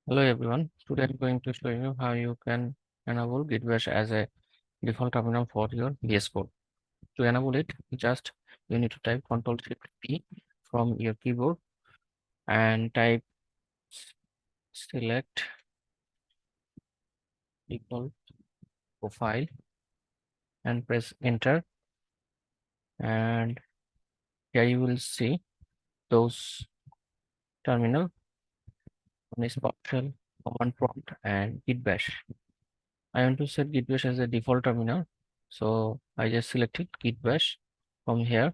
Hello everyone. Today I'm going to show you how you can enable Git Bash as a default terminal for your VS Code. To enable it, just you need to type Ctrl Shift P from your keyboard and type select default profile and press enter, and here you will see those terminal. One is PowerShell, command prompt, and Git Bash. I want to set Git Bash as a default terminal, so I just selected Git Bash from here.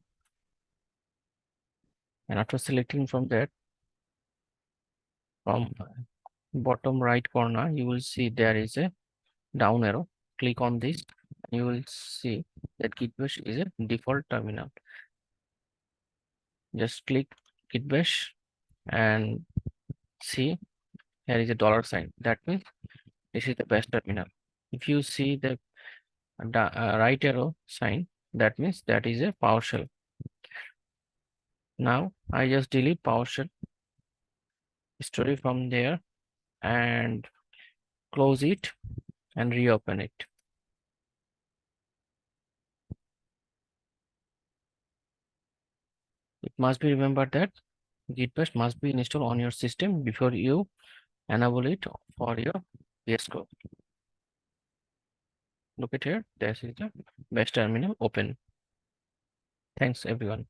And after selecting from that, from bottom right corner, you will see there is a down arrow. Click on this. You will see that Git Bash is a default terminal. Just click Git Bash and see here is a dollar sign. That means this is the best terminal. If you see the right arrow sign, that means that is a PowerShell. Now I just delete PowerShell story from there and close it and reopen it. It must be remembered that Git Bash must be installed on your system before you enable it for your VS Code. Look at here, this is the Bash terminal open. Thanks everyone.